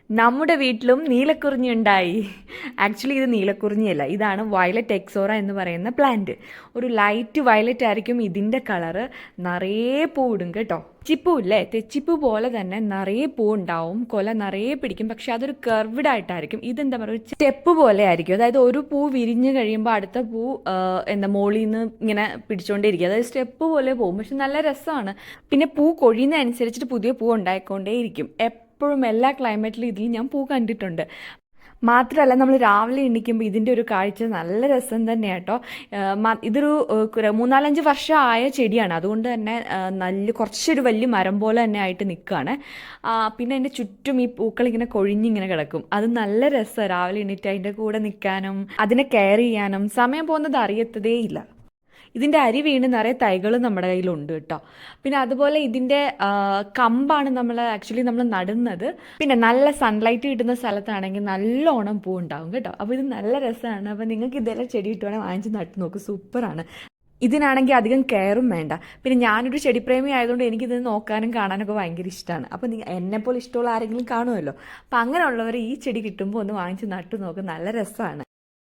നമ്മുടെ വീട്ടിലും നീലക്കുറിഞ്ഞി ഉണ്ടായി. ആക്ച്വലി ഇത് നീലക്കുറിഞ്ഞിയല്ല, ഇതാണ് വയലറ്റ് എക്സോറ എന്ന് പറയുന്ന പ്ലാന്റ്. ഒരു ലൈറ്റ് വയലറ്റ് ആയിരിക്കും ഇതിൻ്റെ കളറ്. നിറയെ പൂവിടും കേട്ടോ. തെച്ചിപ്പൂ ഇല്ലേ, തെച്ചിപ്പൂ പോലെ തന്നെ നിറയെ പൂ ഉണ്ടാവും, കൊല നിറയെ പിടിക്കും. പക്ഷെ അതൊരു കർവ്ഡ് ആയിട്ടായിരിക്കും. ഇതെന്താ പറയുക, സ്റ്റെപ്പ് പോലെ ആയിരിക്കും. അതായത് ഒരു പൂ വിരിഞ്ഞ് കഴിയുമ്പോൾ അടുത്ത പൂ എന്താ മോളിൽ നിന്ന് ഇങ്ങനെ പിടിച്ചോണ്ടേയിരിക്കും. അതായത് സ്റ്റെപ്പ് പോലെ പോകും. പക്ഷെ നല്ല രസമാണ്. പിന്നെ പൂ കൊഴിയുന്ന അനുസരിച്ചിട്ട് പുതിയ പൂ ഉണ്ടായിക്കൊണ്ടേയിരിക്കും. എപ്പോഴും എല്ലാ ക്ലൈമറ്റിലും ഇതിൽ ഞാൻ പൂ കണ്ടിട്ടുണ്ട്. മാത്രമല്ല നമ്മൾ രാവിലെ എണീക്കുമ്പോൾ ഇതിൻ്റെ ഒരു കാഴ്ച നല്ല രസം തന്നെയാണ് കേട്ടോ. ഇതൊരു 3-4-5 വർഷം ആയ ചെടിയാണ്. അതുകൊണ്ട് തന്നെ കുറച്ചൊരു വലിയ മരം പോലെ തന്നെ ആയിട്ട് നിൽക്കുകയാണ്. പിന്നെ അതിൻ്റെ ചുറ്റും ഈ പൂക്കൾ ഇങ്ങനെ കൊഴിഞ്ഞിങ്ങനെ കിടക്കും. അത് നല്ല രസമാണ് രാവിലെ എണീറ്റ് അതിൻ്റെ കൂടെ നിൽക്കാനും അതിനെ കെയർ ചെയ്യാനും. സമയം പോകുന്നത് അറിയത്തതേ ഇല്ല. ഇതിൻ്റെ അരി വീണ് നിറയെ തൈകൾ നമ്മുടെ കയ്യിലുണ്ട് കേട്ടോ. പിന്നെ അതുപോലെ ഇതിൻ്റെ കമ്പാണ് ആക്ച്വലി നമ്മൾ നടുന്നത്. പിന്നെ നല്ല സൺലൈറ്റ് കിട്ടുന്ന സ്ഥലത്താണെങ്കിൽ നല്ലോണം പൂ ഉണ്ടാവും കേട്ടോ. അപ്പോൾ ഇത് നല്ല രസമാണ്. അപ്പോൾ നിങ്ങൾക്ക് ഇതെല്ലാം ചെടി കിട്ടുവാണെങ്കിൽ വാങ്ങിച്ച് നട്ട് നോക്ക്, സൂപ്പറാണ്. ഇതിനാണെങ്കിൽ അധികം കെയറും വേണ്ട. പിന്നെ ഞാനൊരു ചെടിപ്രേമി ആയതുകൊണ്ട് എനിക്കിത് നോക്കാനും കാണാനൊക്കെ ഭയങ്കര ഇഷ്ടമാണ്. അപ്പോൾ എന്നെപ്പോലെ ഇഷ്ടമുള്ള ആരെങ്കിലും കാണുമല്ലോ. അപ്പോൾ അങ്ങനെയുള്ളവർ ഈ ചെടി കിട്ടുമ്പോൾ ഒന്ന് വാങ്ങിച്ച് നട്ടു നോക്ക്, നല്ല രസമാണ്.